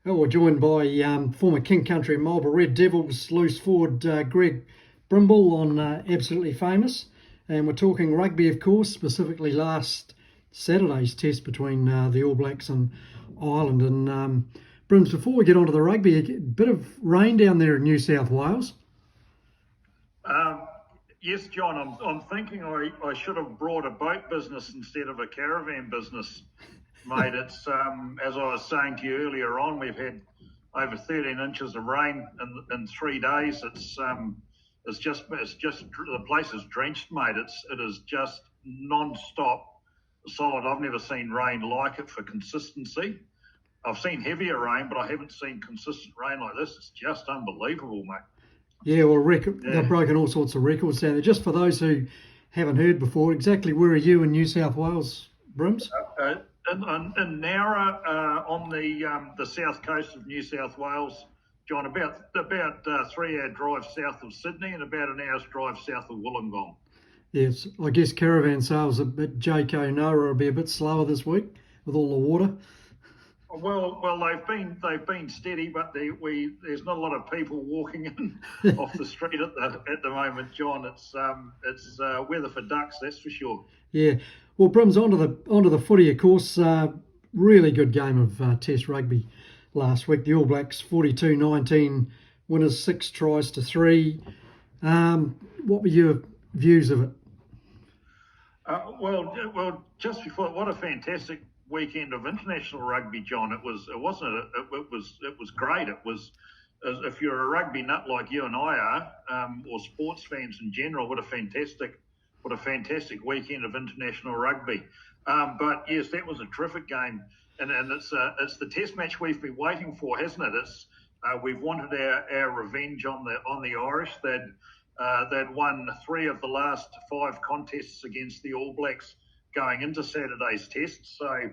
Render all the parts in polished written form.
Oh, we're joined by former King Country Marlborough Red Devils loose forward Greg Brimble on Absolutely Famous. And we're talking rugby, of course, specifically last Saturday's test between the All Blacks and Ireland. And Brims, before we get on to the rugby, a bit of rain down there in New South Wales. Um, yes, John, I'm thinking I should have brought a boat business instead of a caravan business, mate. It's as I was saying to you earlier on, we've had over 13 inches of rain in 3 days. It's just the place is drenched, mate. It is just non-stop solid. I've never seen rain like it for consistency. I've seen heavier rain, but I haven't seen consistent rain like this. It's just unbelievable, mate. Yeah, well, they've broken all sorts of records down there. Just for those who haven't heard before, exactly where are you in New South Wales, Brims? In Nowra, on the south coast of New South Wales, John, about 3 hour drive south of Sydney and about an hour's drive south of Wollongong. Yes, I guess caravan sales a bit JK Noah will be a bit slower this week with all the water. Well, they've been steady, but there's not a lot of people walking in off the street at the moment, John. It's weather for ducks, that's for sure. Yeah, well, Brims, onto the footy, of course. Really good game of Test rugby last week. The All Blacks 42-19 winners, 6 tries to 3. What were your views of it? Well, just before, what a fantastic weekend of international rugby, John. It was great. It was, if you're a rugby nut like you and I are, or sports fans in general, what a fantastic weekend of international rugby. But yes, that was a terrific game, and it's the test match we've been waiting for, hasn't it? We've wanted our revenge on the Irish. They'd won 3 of the last 5 contests against the All Blacks going into Saturday's test. So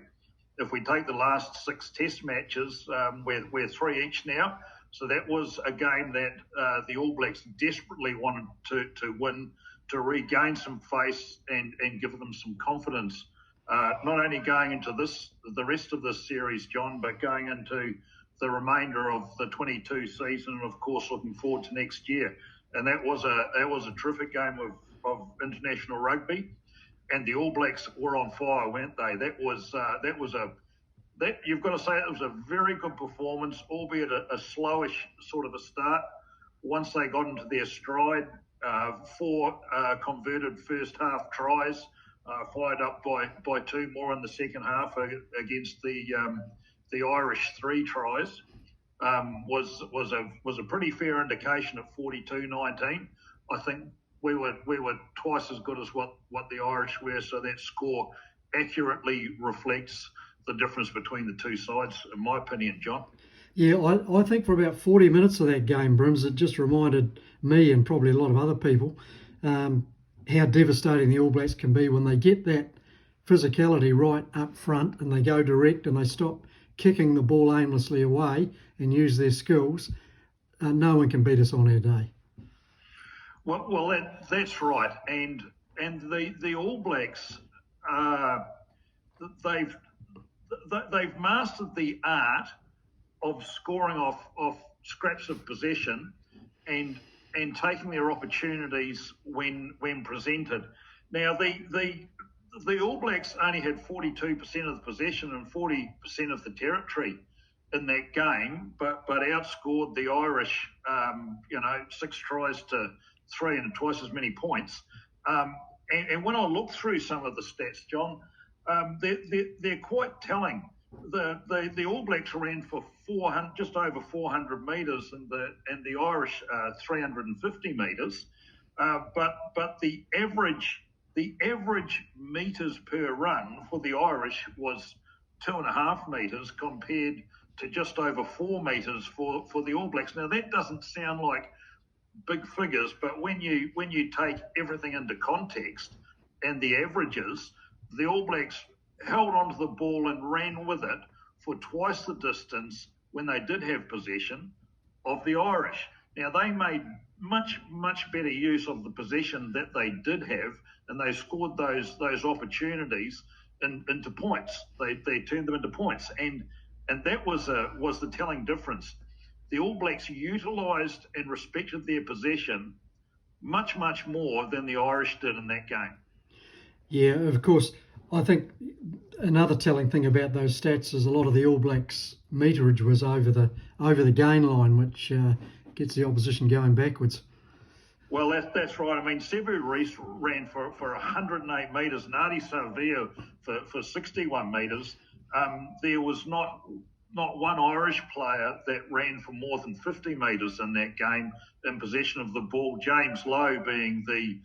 if we take the last 6 test matches, we're 3 each now. So that was a game that the All Blacks desperately wanted to win, to regain some face and give them some confidence, not only going into the rest of this series, John, but going into the remainder of the 22 season, and of course looking forward to next year. And that was a terrific game of international rugby. And the All Blacks were on fire, weren't they? You've got to say it was a very good performance, albeit a slowish sort of a start. Once they got into their stride, 4 converted first half tries, followed up by 2 more in the second half against the Irish 3 tries. Was a pretty fair indication at 42-19. I think we were twice as good as what the Irish were, so that score accurately reflects the difference between the two sides, in my opinion, John. Yeah, I think for about 40 minutes of that game, Brims, it just reminded me and probably a lot of other people how devastating the All Blacks can be when they get that physicality right up front and they go direct and they stop kicking the ball aimlessly away and use their skills. No one can beat us on our day. Well, that's right, and the All Blacks, they've mastered the art of scoring off scraps of possession and taking their opportunities when presented. Now the All Blacks only had 42% of the possession and 40% of the territory in that game, but outscored the Irish, 6 tries to 3 and twice as many points. And when I look through some of the stats, John, they're quite telling. The All Blacks ran for 400, just over 400 metres, and the Irish 350 metres. But the average metres per run for the Irish was 2.5 metres compared to just over 4 metres for the All Blacks. Now that doesn't sound like big figures, but when you take everything into context and the averages, the All Blacks held onto the ball and ran with it for twice the distance when they did have possession of the Irish. Now they made much better use of the possession that they did have, and they scored those opportunities into points. They turned them into points, and and that was the telling difference. The All Blacks utilised and respected their possession much, much more than the Irish did in that game. Yeah, of course. I think another telling thing about those stats is a lot of the All Blacks' meterage was over the gain line, which gets the opposition going backwards. Well, that's right. I mean, Sevu Reece ran for 108 metres and Adi Savia for 61 metres. There was not one Irish player that ran for more than 50 metres in that game in possession of the ball. James Lowe being the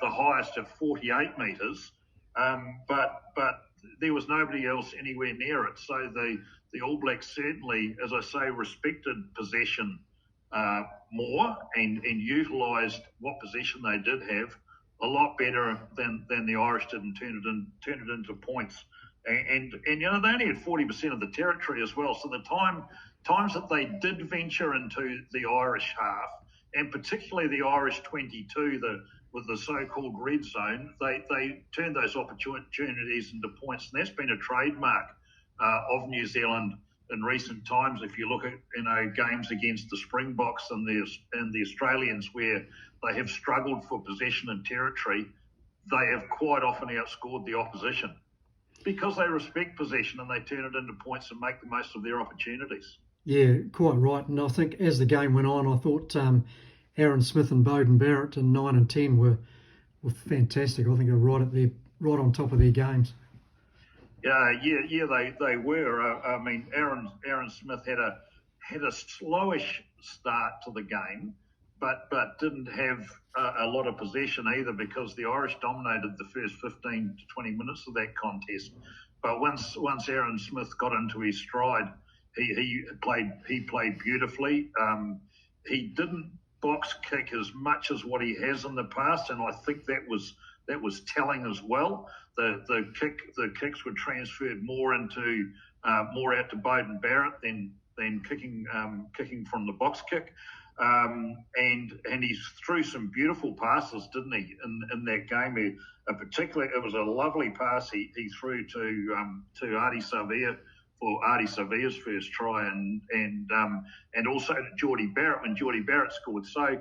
highest at 48 metres, but there was nobody else anywhere near it. So the All Blacks certainly, as I say, respected possession more and utilised what possession they did have a lot better than the Irish did and turn it into points. And you know, they only had 40% of the territory as well. So the times that they did venture into the Irish half, and particularly the Irish 22, with the so-called red zone, they turned those opportunities into points, and that's been a trademark of New Zealand in recent times. If you look at games against the Springboks and the Australians, where they have struggled for possession and territory, they have quite often outscored the opposition because they respect possession and they turn it into points and make the most of their opportunities. Yeah, quite right. And I think as the game went on, I thought Aaron Smith and Beauden Barrett in 9 and 10 were fantastic. I think they were right on top of their games. They were. I mean, Aaron Smith had a slowish start to the game, but didn't have a lot of possession either, because the Irish dominated the first 15 to 20 minutes of that contest. But once Aaron Smith got into his stride, he played beautifully. He didn't box kick as much as what he has in the past, and I think that was telling as well. The kicks were transferred more out to Beauden Barrett than kicking from the box kick, and he threw some beautiful passes, didn't he? In that game, particularly it was a lovely pass he threw to Adi Savia for Adi Savia's first try, and also to Geordie Barrett when Geordie Barrett scored. So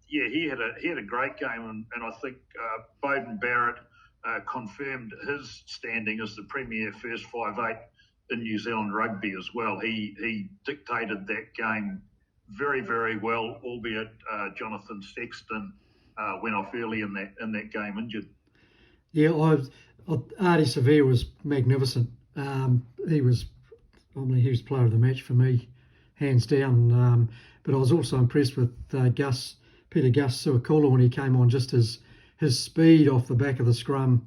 he had a great game, and I think Beauden Barrett confirmed his standing as the premier first 5'8" in New Zealand rugby as well. He dictated that game very, very well, albeit Jonathan Sexton went off early in that game injured. Yeah, Adi Savia was magnificent. He was player of the match for me, hands down. But I was also impressed with Peter Gus Suakula when he came on. Just his speed off the back of the scrum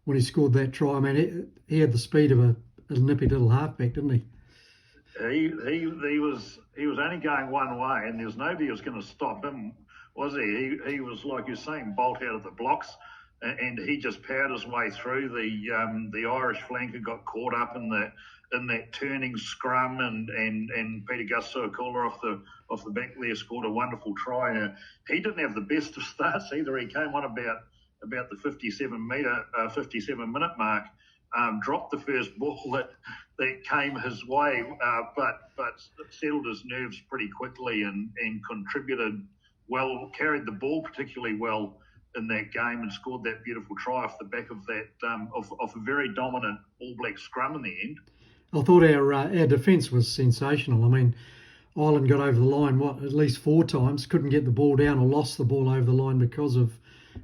when he scored that try. I mean, he had the speed of a nippy little halfback, didn't he? He was only going one way, and there was nobody who was going to stop him, was he? He was, like you're saying, bolt out of the blocks, and he just powered his way through. The Irish flanker got caught up in that turning scrum, and Peter Gus Suakula off the back there scored a wonderful try. He didn't have the best of starts either. He came on about the 57 minute mark. Dropped the first ball that came his way, but settled his nerves pretty quickly and contributed well, carried the ball particularly well in that game, and scored that beautiful try off the back of that of a very dominant All Black scrum in the end. I thought our defence was sensational. I mean, Ireland got over the line at least 4 times, couldn't get the ball down or lost the ball over the line because of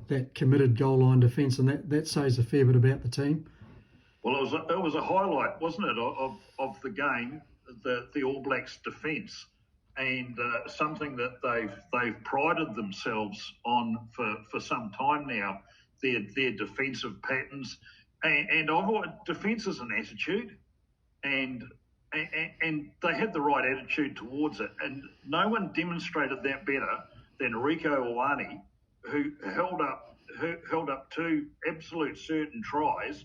that committed goal line defence, and that says a fair bit about the team. Well, it was a highlight, wasn't it, of the game, the All Blacks' defence, and something that they've prided themselves on for some time now. Their defensive patterns, and defence is an attitude, and they had the right attitude towards it, and no one demonstrated that better than Rieko Ioane, who held up 2 absolute certain tries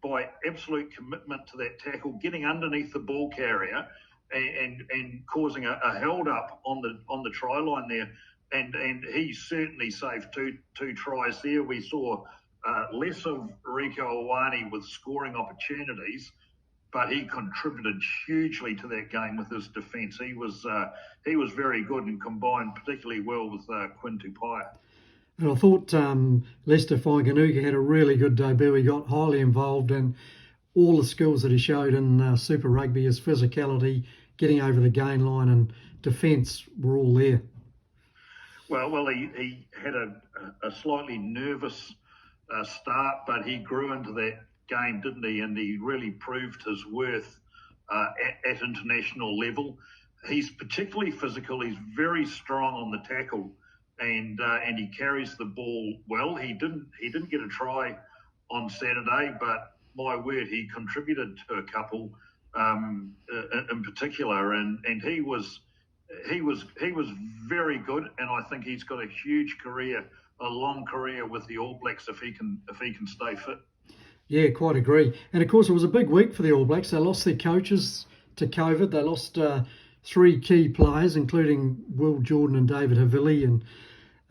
by absolute commitment to that tackle, getting underneath the ball carrier and causing a held up on the try line there, and he certainly saved two tries there. We saw less of Rieko Ioane with scoring opportunities, but he contributed hugely to that game with his defence. He was very good and combined particularly well with Quinn Tupaia. And I thought Lester Fainganuga had a really good debut. He got highly involved, and all the skills that he showed in Super Rugby, his physicality, getting over the gain line and defence were all there. Well, he had a slightly nervous start, but he grew into that game, didn't he? And he really proved his worth at international level. He's particularly physical. He's very strong on the tackle, and he carries the ball well. He didn't get a try on Saturday, but my word, he contributed to a couple in particular, and he was very good, and I think he's got a huge career, a long career with the All Blacks if he can stay fit. Yeah, quite agree. And of course, it was a big week for the All Blacks. They lost their coaches to COVID. They lost 3 key players, including Will Jordan and David Havili,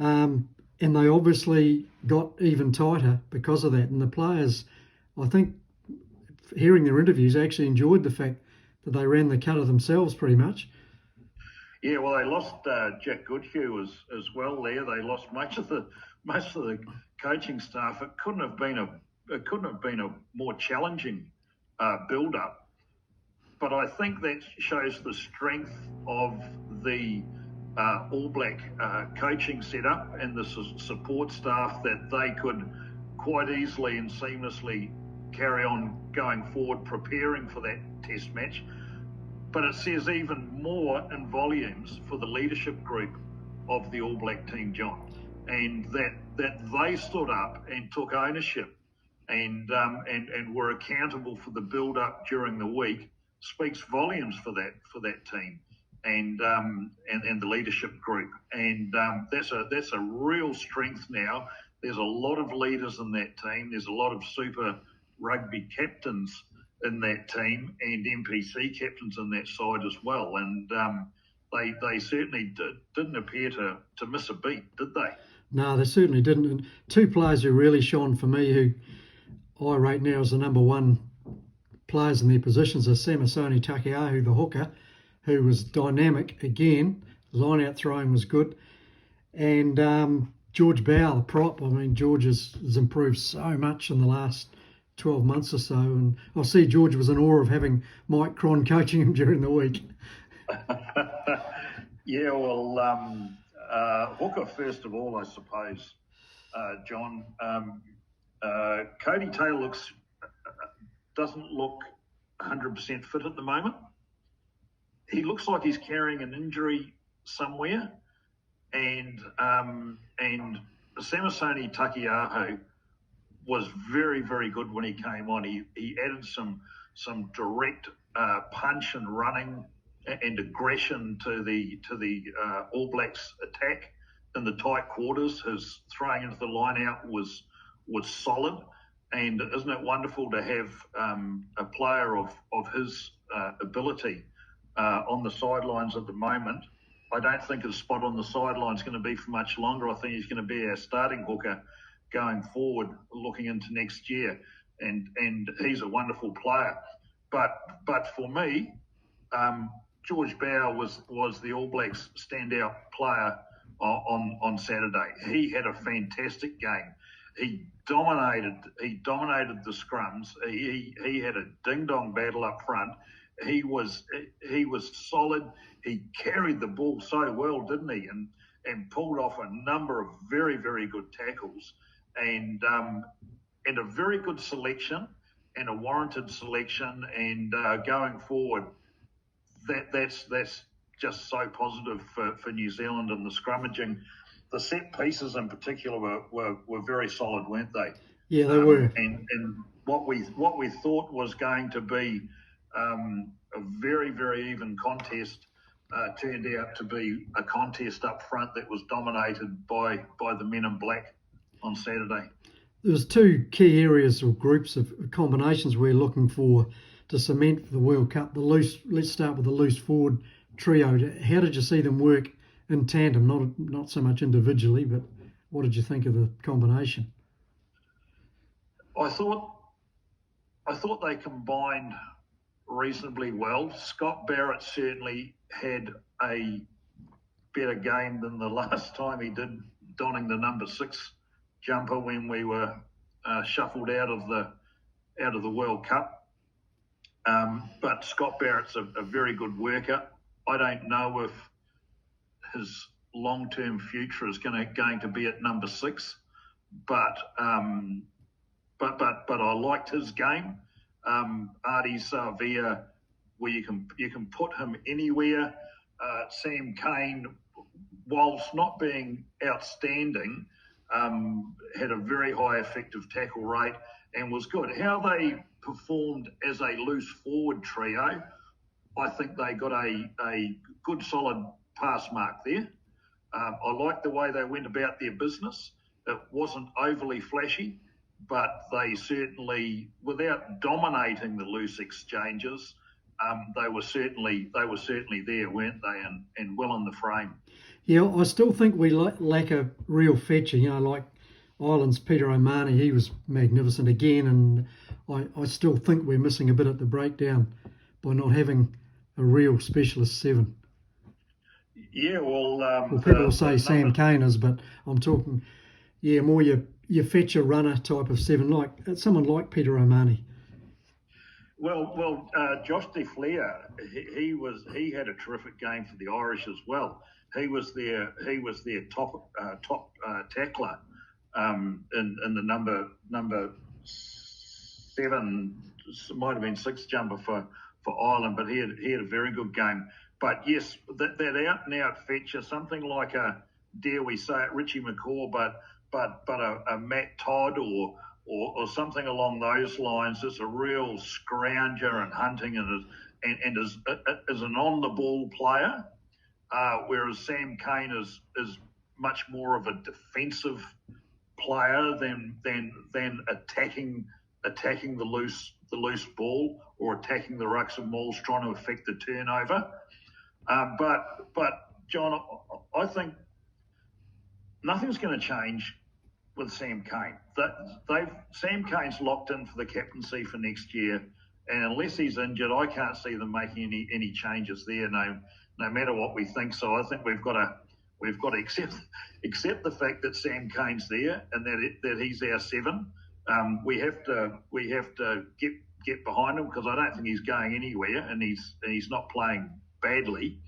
and they obviously got even tighter because of that. And the players, I think, hearing their interviews, actually enjoyed the fact that they ran the cutter themselves pretty much. Yeah, well, they lost Jack Goodhue as well. There, they lost most of the coaching staff. It couldn't have been a more challenging build-up. But I think that shows the strength of the All Black coaching setup and the support staff, that they could quite easily and seamlessly carry on going forward, preparing for that test match. But it says even more in volumes for the leadership group of the All Black team, John, and that they stood up and took ownership and were accountable for the build-up during the week speaks volumes for that team and the leadership group, and that's a real strength now. There's a lot of leaders in that team. There's a lot of Super Rugby captains in that team and NPC captains in that side as well, and they certainly didn't appear to miss a beat, did they? No, they certainly didn't. And 2 players who really shone for me, who I rate now as the number 1 players in their positions, are Samasoni Takiaho, the hooker, who was dynamic again. Line-out throwing was good. And George Bow, the prop. I mean, George has improved so much in the last 12 months or so, and I see George was in awe of having Mike Cron coaching him during the week. Yeah, well, hooker first of all, I suppose, John. Cody Taylor doesn't look 100% fit at the moment. He looks like he's carrying an injury somewhere, and Samasoni Takiaho was very, very good when he came on. He added some direct punch and running and aggression to the All Blacks attack in the tight quarters. His throwing into the line out was solid, and isn't it wonderful to have a player of his ability on the sidelines at the moment? I don't think his spot on the sideline is going to be for much longer. I think he's going to be our starting hooker going forward, looking into next year, and he's a wonderful player. But for me, George Bow was the All Blacks standout player on Saturday. He had a fantastic game. He dominated the scrums. He had a ding dong battle up front. He was solid. He carried the ball so well, didn't he? And pulled off a number of very, very good tackles, and a very good selection, and a warranted selection. And going forward, that's just so positive for New Zealand and the scrummaging. The set pieces in particular were very solid, weren't they? Yeah, they were. And what we thought was going to be a very, very even contest turned out to be a contest up front that was dominated by the men in black on Saturday. There's 2 key areas or groups of combinations we're looking for to cement for the World Cup. Let's start with the loose forward trio. How did you see them work in tandem? Not so much individually, but what did you think of the combination? I thought they combined reasonably well. Scott Barrett certainly had a better game than the last time he did, donning the number 6 jumper when we were shuffled out of the World Cup. But Scott Barrett's a very good worker. I don't know if his long-term future is going to be at number 6, but I liked his game. Adi Savia, where you can put him anywhere. Sam Cane, whilst not being outstanding, had a very high effective tackle rate and was good. How they performed as a loose forward trio, I think they got a good solid pass mark there. I like the way they went about their business. It wasn't overly flashy, but they certainly, without dominating the loose exchanges, they were certainly there, weren't they? And well in the frame. Yeah, I still think we lack a real fetcher. Like Ireland's Peter O'Mahony, he was magnificent again, and I still think we're missing a bit at the breakdown by not having a real specialist 7. Yeah, well, people will say Sam Cane is, but I'm talking, more your fetcher runner type of 7, like someone like Peter O'Mahony. Well, Josh DeFleur, he had a terrific game for the Irish as well. He was their top tackler in the number 7, might have been 6 jumper for Ireland, but he had a very good game. But yes, that out and out fetcher, something like a, dare we say it, Richie McCaw, but a Matt Todd or something along those lines. Is a real scrounger and hunting and is an on the ball player, whereas Sam Cane is much more of a defensive player than attacking the loose ball or attacking the rucks and mauls, trying to affect the turnover. But John, I think nothing's going to change with Sam Cane. Sam Cane's locked in for the captaincy for next year, and unless he's injured, I can't see them making any changes there. No matter what we think. So I think we've got to accept the fact that Sam Cane's there and that he's our 7. We have to get behind him, because I don't think he's going anywhere, and he's not playing badly.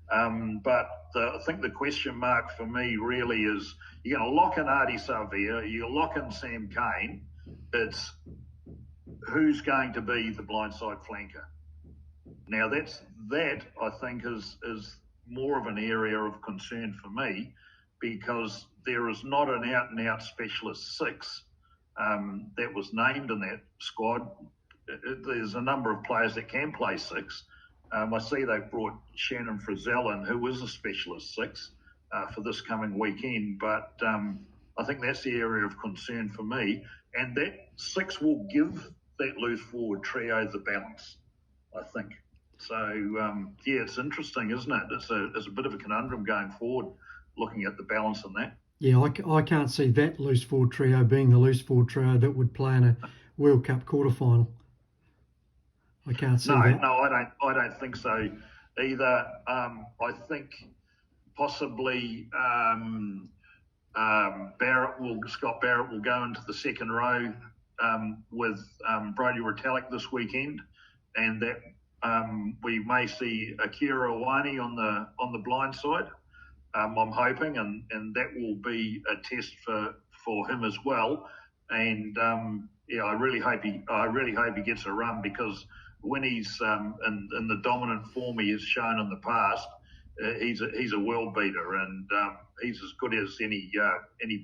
But I think the question mark for me really is, you're going to lock in Adi Savia, you lock in Sam Cane. It's who's going to be the blindside flanker. Now that I think is more of an area of concern for me, because there is not an out and out specialist 6 that was named in that squad. There's a number of players that can play 6. I see they've brought Shannon Frizzell in, who is a specialist 6 for this coming weekend. But I think that's the area of concern for me. And that 6 will give that loose forward trio the balance, I think. So, it's interesting, isn't it? It's a bit of a conundrum going forward, looking at the balance in that. Yeah, I can't see that loose forward trio being the loose forward trio that would play in a World Cup quarterfinal. I can't see that. No, I don't think so either. I think possibly Scott Barrett will go into the second row with Brodie Retallick this weekend, and that we may see Akira Iwani on the blind side. I'm hoping, and that will be a test for him as well. And I really hope he gets a run, because when he's in the dominant form he has shown in the past, he's a world beater, and he's as good as any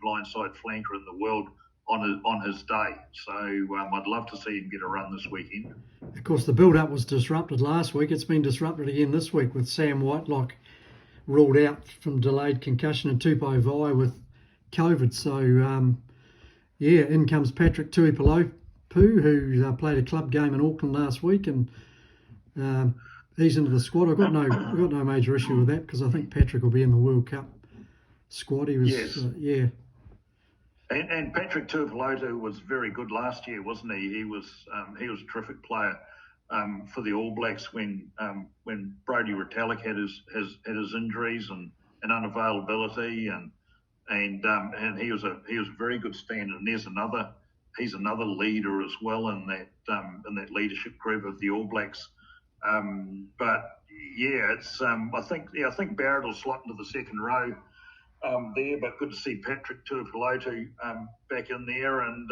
blindside flanker in the world on his day. So I'd love to see him get a run this weekend. Of course, the build-up was disrupted last week. It's been disrupted again this week with Sam Whitelock ruled out from delayed concussion and Tupou Vai with COVID. So, in comes Patrick Tuipulotu, who played a club game in Auckland last week, and he's into the squad. I've got no major issue with that, because I think Patrick will be in the World Cup squad. He was, yes. And Patrick Tuipulotu was very good last year, wasn't he? He was a terrific player. for the All Blacks when Brodie Retallick had his injuries and unavailability, and he was a very good stand. And he's another leader as well in that leadership group of the All Blacks. But yeah, it's I think Barrett will slot into the second row there. But good to see Patrick Tuipulotu back in there, and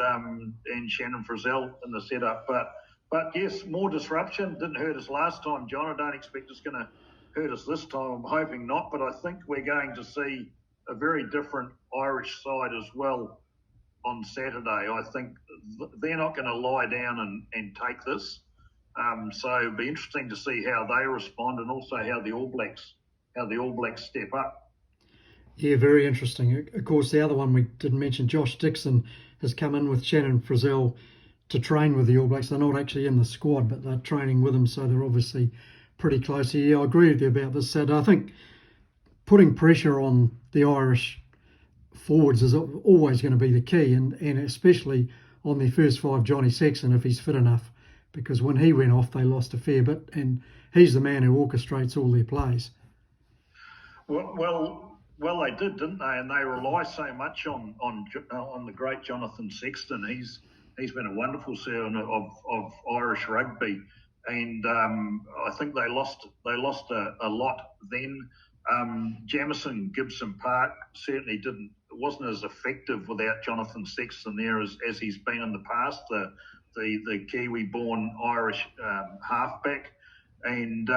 Shannon Frizzell in the setup. But yes, more disruption didn't hurt us last time, John. I don't expect it's going to hurt us this time. I'm hoping not, but I think we're going to see a very different Irish side as well on Saturday. I think they're not going to lie down and take this. So it'll be interesting to see how they respond, and also how the All Blacks step up. Yeah, very interesting. Of course, the other one we didn't mention, Josh Dixon, has come in with Shannon Frizzell to train with the All Blacks. They're not actually in the squad, but they're training with them, so they're obviously pretty close. Yeah, I agree with you about this, Sad. I think putting pressure on the Irish forwards is always going to be the key, and especially on their first five, Johnny Sexton, if he's fit enough, because when he went off, they lost a fair bit, and he's the man who orchestrates all their plays. Well, they did, didn't they? And they rely so much on the great Jonathan Sexton. He's been a wonderful servant of Irish rugby, and I think they lost a lot then. Jamison Gibson Park certainly wasn't as effective without Jonathan Sexton there as he's been in the past. The Kiwi-born Irish halfback, and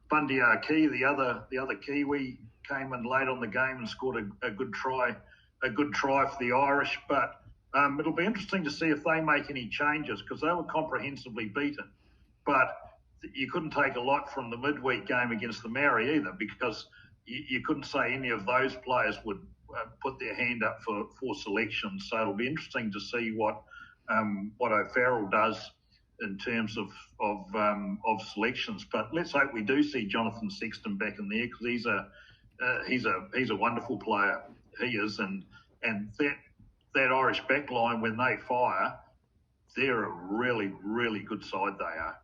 Bundy Aki, the other Kiwi, came in late on the game and scored a good try for the Irish. But it'll be interesting to see if they make any changes, because they were comprehensively beaten. But you couldn't take a lot from the midweek game against the Maori either, because you couldn't say any of those players would put their hand up for selection. So it'll be interesting to see what O'Farrell does in terms of selections. But let's hope we do see Jonathan Sexton back in there, because he's a wonderful player. He is, and that Irish backline, when they fire, they're a really, really good side. They are.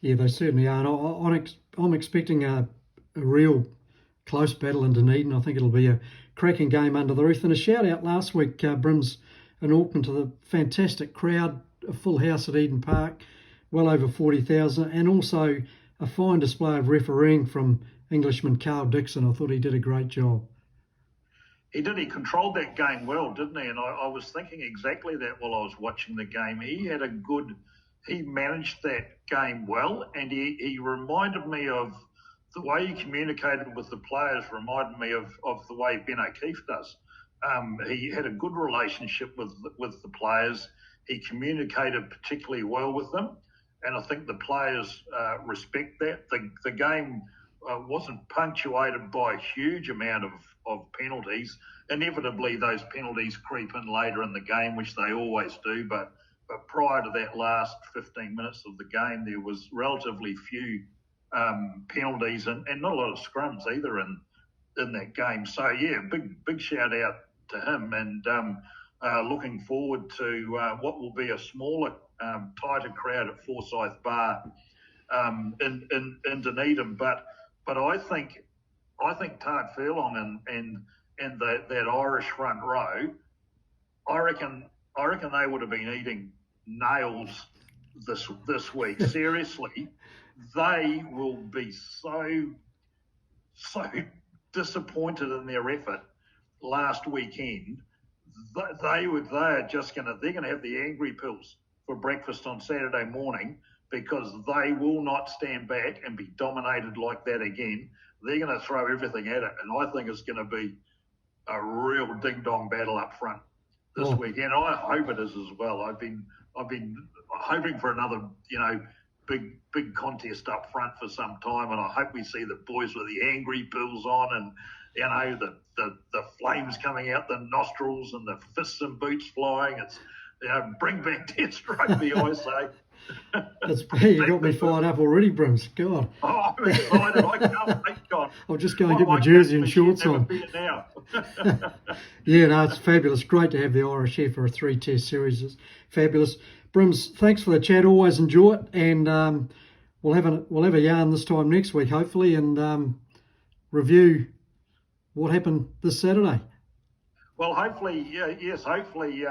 Yeah, they certainly are. And I'm expecting a real close battle in Dunedin. I think it'll be a cracking game under the roof. And a shout out last week, Brims in Auckland, to the fantastic crowd, a full house at Eden Park, well over 40,000, and also a fine display of refereeing from Englishman Carl Dixon. I thought he did a great job. He did. He controlled that game well, didn't he? And I was thinking exactly that while I was watching the game. He managed that game well, and he reminded me of the way he communicated with the players, reminded me of the way Ben O'Keefe does. He had a good relationship with the players. He communicated particularly well with them, and I think the players respect that. The game wasn't punctuated by a huge amount of penalties. Inevitably, those penalties creep in later in the game, which they always do, but prior to that last 15 minutes of the game, there was relatively few penalties and not a lot of scrums either in that game. So yeah, big shout out to him, and looking forward to what will be a smaller, tighter crowd at Forsyth Bar in Dunedin. But I think Tart Furlong and that Irish front row, I reckon they would have been eating nails this week. Seriously, they will be so disappointed in their effort last weekend. They're gonna have the angry pills for breakfast on Saturday morning, because they will not stand back and be dominated like that again. They're going to throw everything at it, and I think it's going to be a real ding-dong battle up front this weekend. I hope it is as well. I've been hoping for another, big contest up front for some time, and I hope we see the boys with the angry pills on, and the flames coming out the nostrils and the fists and boots flying. It's bring back Test rugby, I say. You got me fired up already, Brims. God. Oh, I'm excited. I can't wait, God. I'll just go and get my jersey and shorts on. Now. Yeah, no, it's fabulous. Great to have the Irish here for a 3-test series. It's fabulous. Brims, thanks for the chat. Always enjoy it, and we'll have a yarn this time next week, hopefully, and review what happened this Saturday. Well, hopefully, hopefully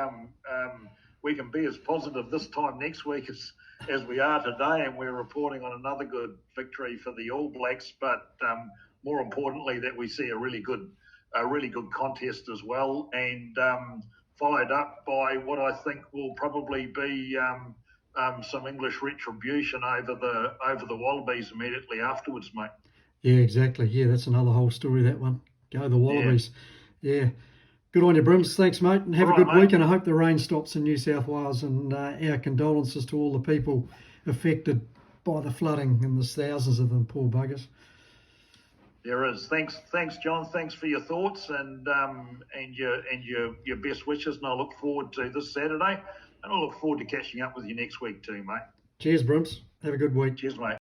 we can be as positive this time next week as we are today, and we're reporting on another good victory for the All Blacks. But more importantly, that we see a really good contest as well, and followed up by what I think will probably be some English retribution over the Wallabies immediately afterwards, mate. Yeah, exactly. Yeah, that's another whole story, that one. Go the Wallabies. Yeah. Good on you, Brims. Thanks, mate, and have a good week, and I hope the rain stops in New South Wales, and our condolences to all the people affected by the flooding, and there's thousands of them, poor buggers. There is. Thanks, John. Thanks for your thoughts and your best wishes, and I look forward to this Saturday, and I look forward to catching up with you next week too, mate. Cheers, Brims. Have a good week. Cheers, mate.